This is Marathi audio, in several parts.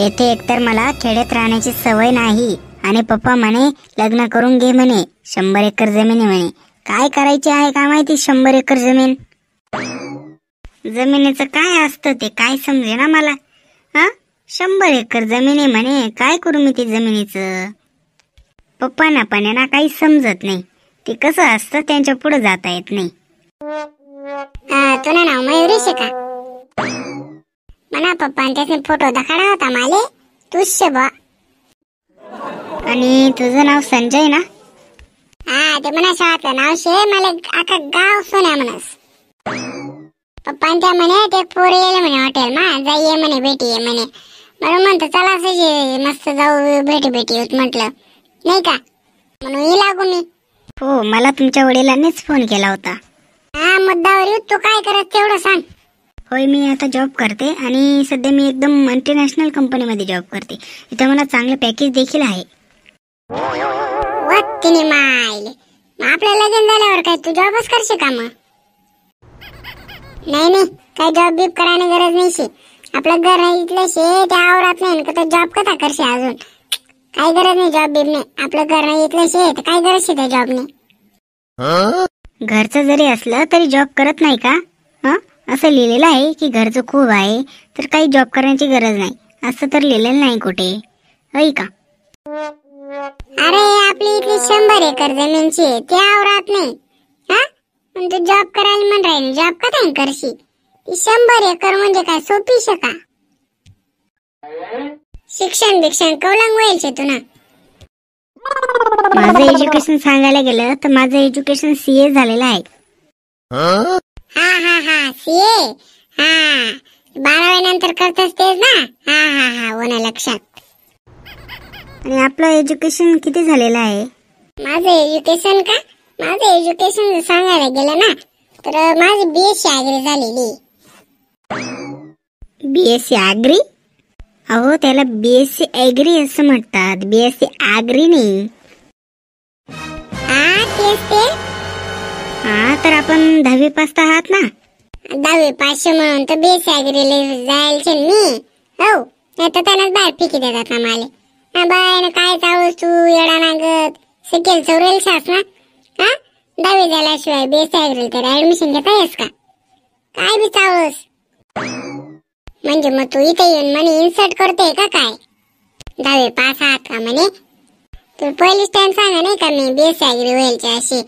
येथे एकतर मला खेड्यात राहण्याची सवय नाही आणि पप्पा म्हणे लग्न करून घे म्हणे, 100 एकर जमीन आहे म्हणे. काय करायची आहे का माहिती 100 एकर जमीन. जमिनीचं काय असतं ते काय समजे ना मला. 100 एकर जमीन आहे म्हणे, काय करू मी ते जमिनीचं. पप्पांना पण आहे ना काही समजत नाही. ते कसं असतं त्यांच्या पुढे जाता येत नाही. तुला नाव मयुरेश का म्हणा. पप्पांनी त्याचे फोटो दाखवला होता माले. तुझ बा. आणि तुझं नाव संजय ना. ते म्हणा शाळेतलं नाव शे. मला अख्खा गाव सोन्या म्हणस. पप्पान त्या म्हणे ते पोरे येले म्हणे हॉटेल मा जाईये म्हणे भेटी ये म्हणे. म्हणून म्हणतो चला असं मस्त जाऊ भेटी होत म्हटलं नाही का, म्हणून ये लागू मी. हो मला तुमच्या वडिलांनीच फोन केला होता. मुद्दावर येऊ. तू काय करत तेवढं सांग. होय मी आता जॉब करते आणि सध्या मी एकदम मल्टीनॅशनल कंपनीमध्ये जॉब करते. इथं मला चांगलं पॅकेज देखील आहे. तिने मायले मग आपलं लग्न झाल्यावर काय तू जॉबच करशील का मग. नाही काय जॉब बीब करायला गरज नाही शे. आपलं घर इथलं शे त्या आवरात नाही का जॉब कसा करशील अजून. काय गरज नाही जॉब बीब नाही. आपलं घर इथलं शे तर काय गरज शे त्या जॉबने. घरचं जरी असलं तरी जॉब करत नाही का. असं लिहिलेलं आहे की घरचं खूप आहे तर काही जॉब करण्याची गरज नाही, असं तर लिहिलेलं नाही कुठे. होय का. अरे आपली इथली 100 एकर जमीनची त्या आवरात नाही. पण तू जॉब करायला म्हण राहील. जॉब का नाही करशी. ती 100 एकर म्हणजे काय सोपी शका. शिक्षण कवलांग होईल शे तुला. माझं एज्युकेशन सांगायला गेलं तर माझं एज्युकेशन CA झालेलं आहे. सीए. 12वी नंतर करतस तेच ना. हो ना लक्षात. आणि आपलं एज्युकेशन किती झालेलं आहे. माझं एज्युकेशन सांगायला गेलं ना तर माझी BSc ॲग्री झालेली. BSc agri. अहो त्याला BSc ॲग्री असं म्हणतात, BSc ॲग्री नाही. तेच ते. तर आपण 10वी पास आहात ना. 10वी पास म्हणून तर BSc ॲग्री जायचे मी. हो नाही तर त्यांनाच बाहेर फिकी देतात ना माले. बाय ना काय चावस तू येडा नागत शिकेल चौरेल शास ना. 10वी झाल्याशिवाय BSc ॲग्री तर ऍडमिशन घेता येस का. काय बी चावस. म्हणजे मग तू इथे येऊन म्हणे इन्सर्ट करते का काय. 10वी पास आहात का म्हणे. तू पहिली स्टँड सांगा नाही का मी BSc ॲग्री व्हायची अशी.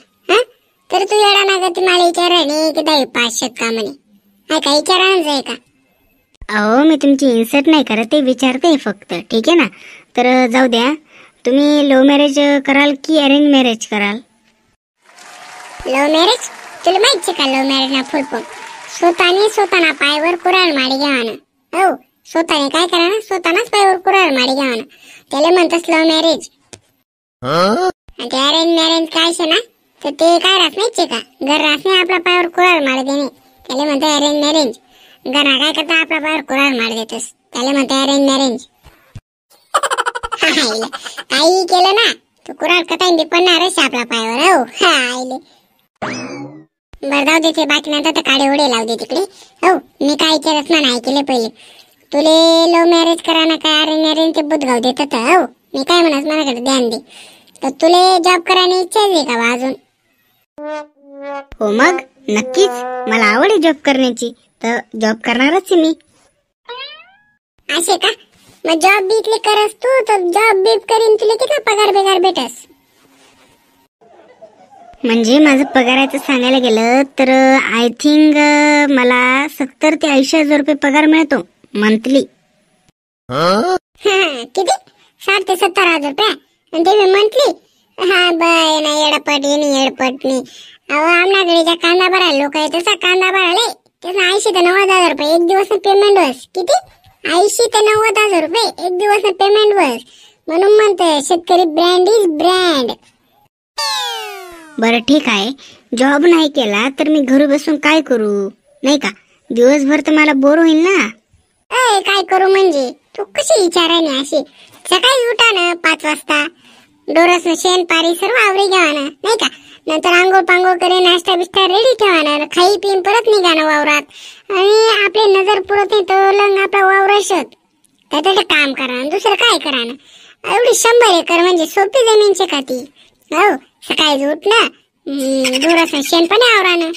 तर तू येडा नागत मला विचाराने की 10वी पास शक का म्हणे. काय विचारायचं आहे का. अहो मी तुमची इन्सर्ट नाही करत, ते विचारते फक्त. ठीक आहे ना. तर जाऊ द्या. तुम्ही लव्ह मॅरेज कराल की अरेंज मॅरेज कराल. Love marriage. तुला माहिती का लव्ह मॅरेज ना फुल फॉर्म. स्वतःना पायावर कुऱ्हाड माडी घ्यावाना. हो स्वतःने काय करा ना स्वतःनाच पायावर कुऱ्हाड माडी घ्यावाना. त्याला म्हणतात लव्ह मॅरेज. आणि ते अरेंज मॅरेज काय शे ना तर ते काय राहत नाहीचे का. घर राहत नाही आपल्या पायावर कुऱ्हाड माड देणे. त्याला म्हणतात अरेंज मॅरेज. घरा काय करता आपल्या पायावर कुऱ्हाड माड देतोस त्याला म्हणतात अरेंज मॅरेज. काही केलं ना तू कुऱ्हाड कटाईन बी पडणारच आपल्या पायावर. हो बरं जाऊ दे ते बाकी नंतर तर काडे उडे लावू दे तिकडे. हो मी काय केलंच ना नाही केले पहिले. तुले लव्ह मॅरेज करा ना काय अरेंज मॅरेज ते बुधगाव देतात. हो मी काय म्हणत मनाकडे ध्यान दे. तर तुले जॉब करायची इच्छा आहे का अजून. हो मग नक्कीच मला आवड आहे जॉब करण्याची, तर जॉब करणारच आहे मी. असे का. मग जॉब बीतली करस तू तर जॉब बीब करीन तुला किती पगार भेटस. म्हणजे माझं पगाराचं सांगायला गेलं तर आय थिंक मला 70 ते 80 हजार रुपये पगार मिळतो मंथली. किती 60 ते 70 हजार रुपये आणि ते मंथली. बाय ना येडपट नाही. अहो आमच्याकडे कांदा भरायला लोक आहे तसा कांदा भरायला त्याचा 80 ते 90 हजार रुपये एक दिवस पेमेंट बस. किती 80 ते 90 हजार रुपये एक दिवस पेमेंट बस. म्हणून म्हणतोय शेतकरी ब्रँड इज ब्रँड. बरं ठीक आहे. जॉब नाही केला तर मी घरी बसून काय करू नाही का. दिवसभर तर मला बोर होईल ना. काय करू म्हणजे तू कशी विचारायने अशी. सकाळी उठा ना 5 वाजता. डोरस शेण पारी सर्व आवरी घ्यावाना नाही का. नंतर आंघोळ पांघोळ करे नाश्ता बिस्टा रेडी ठेवाना. खाई पिन परत निघाना वावरात. आणि आपली नजर पुरत नाही तो लंग आपला वावरा शोध. तर काम करा ना, दुसरं काय करा ना. एवढी 100 एकर म्हणजे सोपी जमीनची का ती? हो, सकाळी उठलं दुराचं शेण पण आवरानं.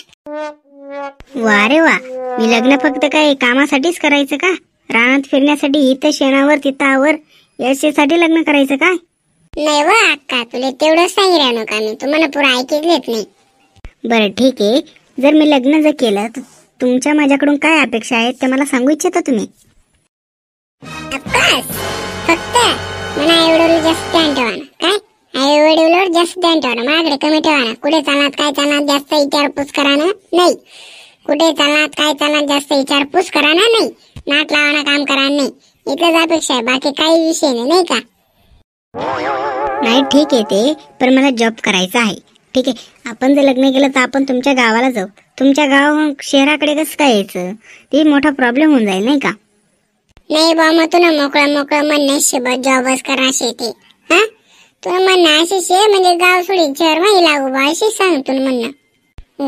वा रे वा, मी लग्न फक्त काय कामासाठीच करायचं का? रानात फिरण्यासाठी, इथं शेणावर तिथं आवर याच्यासाठी लग्न करायचं काय? नाही व अक्का, तुला तेवढंच सांगितलं नका मी, तुम्हाला पुरा ऐकूच घेत नाही. बरं ठीक आहे, जर मी लग्न जर केलं तर तुमच्या माझ्याकडून काय अपेक्षा आहेत ते मला सांगू इच्छिता तुम्ही? ऑफकोर्स, फक्त मला आईवडिलांवर जास्त ध्यान ठेवा ना. काय आईवडिलांवर जास्त ध्यान ठेवा ना, माझ्याकडे कमी ठेवा ना. कुठे चालणार काय चालणार जास्त विचारपूस करा ना नाही. कुठे चालणार काय चालणार जास्त विचारपूस करा ना नाही. नाक लावाना काम करा नाही. इथलंच अपेक्षा आहे, बाकी काही विषय नाही का? नाही ठीक आहे ते, पण मला जॉब करायचा आहे. ठीक आहे, आपण जर लग्न केलं तर आपण तुमच्या गावाला जाऊ. तुमच्या गाव शहराकडे कसं काय यायचं? ते मोठा प्रॉब्लेम होऊन जाईल नाही का? नाही बा, मग तुला मोकळं म्हणणं शेबत जॉबच करा शेती. हा, तुला म्हणणं अशी शे म्हणजे गाव सोडून शहर माही लागू बा, अशी सांग तुला म्हणणं.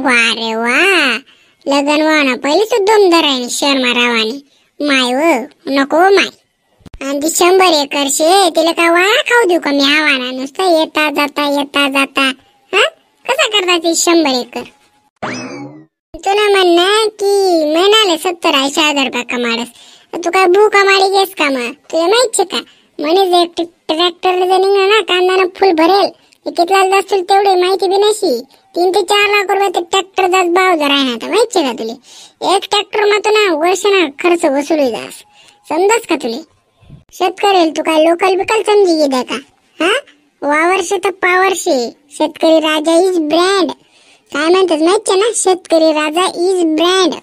वा रे वा, लग्न व्हावं पहिले तू दोन धरायने शहर मारावाने. माय व नको माय. आणि ती 100 एकर शे तिला काय वाळा खाऊ देऊ का मी हवाना? नुसतं येता जाता. हा, कसा करता ती 100 एकर? तुला म्हणणं की महिन्याला 70-80 रुपये कमाडस. तू काय भू कमाडी घेस का? मग तुला माहिती का म्हणे एक ट्रॅक्टर जर निघणार ना कांद्यानं फुल भरेल, कितला जास्त तेवढी माहिती बी नशी. 3 ते 4 लाख रुपये तर ट्रॅक्टरचाच भाव जर आहे ना, माहिती का तुला? एक ट्रॅक्टर मग ना वर्षाना खर्च वसुली जास, समजास का तुला? शेतकरी तू काय लोकल बिकल समजी घे का? हा, वावर्षे तर पावर्षे, शेतकरी राजा इज ब्रँड. काय म्हणतात माहिती ना, शेतकरी राजा इज ब्रँड.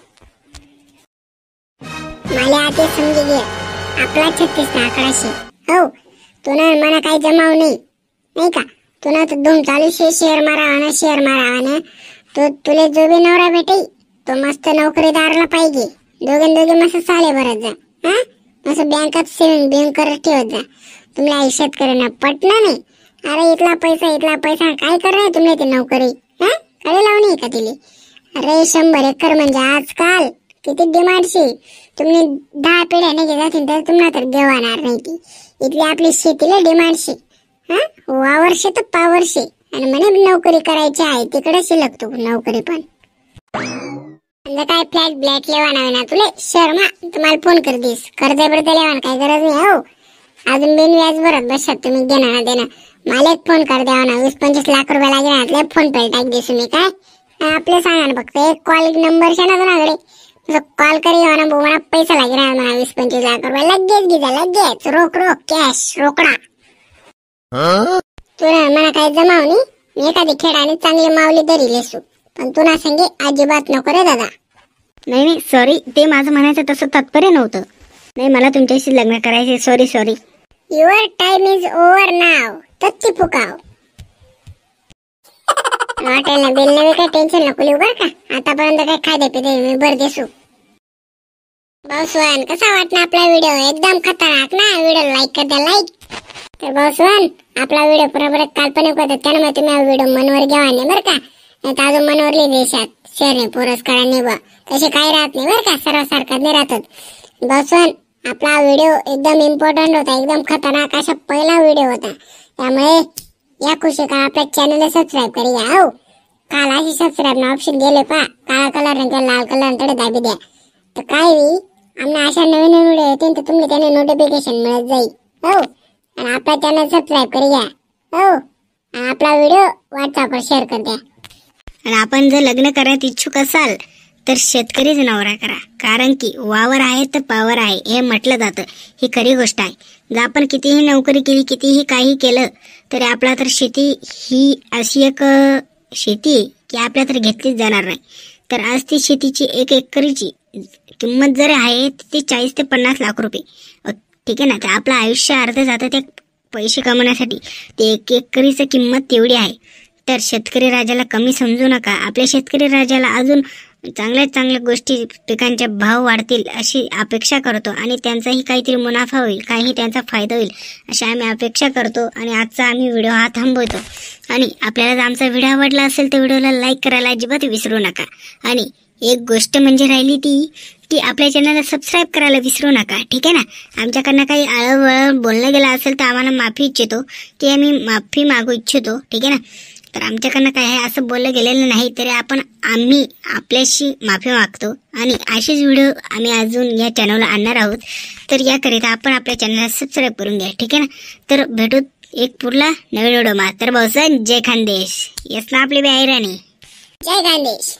मला आता समजी घे, आपला 36 आकडाशी. हो, तुला मला काही जमाव नाही का? तुला तर धूम चालू शेअर मारावा ना. तो तुला जो बी नवरा भेटे तो मस्त नोकरीदाराला पाहिजे. दोघे मस्त साले भरत जा. हा, मस्त बँकात सेविंग बँक करत ठेवत जा. तुम्हाला आयुष्यात करणं पटलं नाही. अरे इथला पैसा काय करणार तुम्ही ती नोकरी? हा, कडे लावणी का तिले? अरे 100 एकर म्हणजे आजकाल किती डिमांडशी. तुम्ही 10 पिढ्या नाही जातील तर तुम्हाला तर घेवाणार नाही ती. इथली आपली शेतीला डिमांडशी. हा, वावर्षे तर पावर्षे. आणि म्हणे नोकरी करायची आहे तिकडे शिलकतो नोकरी पण. काय फ्लॅट ब्लॅट लेवाना ना तुले शर्मा, तुम्हाला फोन कर दिस कर्ज बिर्ज लेवाना काही गरज नाही. हो, अजून बिन व्याज भरत बसत तुम्ही देणार. मला एक फोन कर द्यावा ना, 20-25 लाख रुपये लागेल. फोन पे टाक दिसू मी काय आपले सांगा ना, फक्त एक कॉल नंबर शे ना तुझ्याकडे, कॉल करी ना भाऊ, मला पैसा लागेल म्हणा 20-25 लाख रुपये लगेच रोख कॅश रोकडा. तुला मला काही जमावणी, मी एखादी खेळाने चांगली माऊली धरी लेसू, पण तुला सांगे अजिबात नको रे दादा. नाही सॉरी, ते माझं म्हणायचं तसं तात्पर्य नव्हतं. नाही, मला तुमच्याशी लग्न करायचे. Sorry. Your time is over now. तत्ती फुकाव. हॉटेलला बिल नव्हे काय टेन्शन नको लिहू बरं का. आतापर्यंत काय खादे पिदे मी भर देसू. भाऊसवान कसा वाटला आपला व्हिडिओ? एकदम खतरनाक ना. व्हिडिओ लाईक कर द्या, लाईक. तर भाऊसवान आपला व्हिडिओ पुरा काल्पनिक होता, त्यामुळे तुम्ही हा व्हिडिओ मनवर घ्यावा नाही बरं का. नाही तर अजून मनवरली देशात शहरे पुरस्कारांनी बा तसे काही राहत नाही बरं का, सर्वसारखं नाही राहतात. भाऊसवान आपला व्हिडिओ एकदम इम्पॉर्टंट होता, एकदम खतरनाक असा पहिला व्हिडिओ होता. त्यामुळे या खुशी का आपल्या चॅनलला सबस्क्राईब करी घ्या. हो, काल अशी सबस्क्राईब ना ऑप्शन गेले पा, काळा कलर आणि लाल कलर तडे दाबी द्या. तर काय आम्हाला अशा नवीन व्हिडिओ येतील तर तुम्ही त्याने नोटिफिकेशन मिळत जाईल. हो, आणि आपल्या चॅनल सबस्क्राईब करी घ्या. हो, आणि आपला व्हिडिओ व्हॉट्सअपवर शेअर कर द्या. आणि आपण जर लग्न करण्यात इच्छुक असाल तर शेतकरीच नवरा करा, कारण की वावर आहे तर पावर आहे हे म्हटलं जातं. ही खरी गोष्ट आहे. जर आपण कितीही नोकरी केली, कितीही काही केलं तरी आपला तर शेती ही अशी एक शेती आहे की आपल्या तर घेतलीच जाणार नाही. तर आज ती शेतीची 1 एकरीची किंमत जर आहे ती 40 ते 50 लाख रुपये. ठीक आहे ना. तर आपलं आयुष्य अर्ध जातं ते पैसे कमवण्यासाठी. ते 1 एकरीची किंमत तेवढी आहे. तर शेतकरी राजाला कमी समजू नका. आपल्या शेतकरी राजाला अजून चांगल्या गोष्टी, पिकांचे भाव वाढतील अशी अपेक्षा करतो आणि त्यांचाही काहीतरी मुनाफा होईल, काही त्यांचा फायदा होईल अशी आम्ही अपेक्षा करतो. आणि आजचा आम्ही व्हिडिओ हा थांबवतो. आणि आपल्याला जर आमचा व्हिडिओ आवडला असेल तर व्हिडिओला लाईक करायला अजिबात विसरू नका. आणि एक गोष्ट म्हणजे राहिली ती की आपल्या चॅनलला सबस्क्राईब करायला विसरू नका, ठीक आहे ना. आमच्याकडनं काही आळवळ बोललं गेलं असेल तर आम्हाला माफी इच्छितो, की आम्ही माफी मागू इच्छितो, ठीक आहे ना. तर आमच्याकडनं काय आहे असं बोललं गेलेलं नाही तरी आम्ही आपल्याशी माफी मागतो आणि असेच व्हिडिओ आम्ही अजून या चॅनलला आणणार आहोत. तर याकरिता आपण आपल्या चॅनलला सबस्क्राईब करून घ्या, ठीक आहे ना. तर भेटू एक पुरला नवीन व्हिडिओ मा. तर भाऊसाहेब जय खानदेश. येस ना आपली बी आहे राणी. जय खानदेश.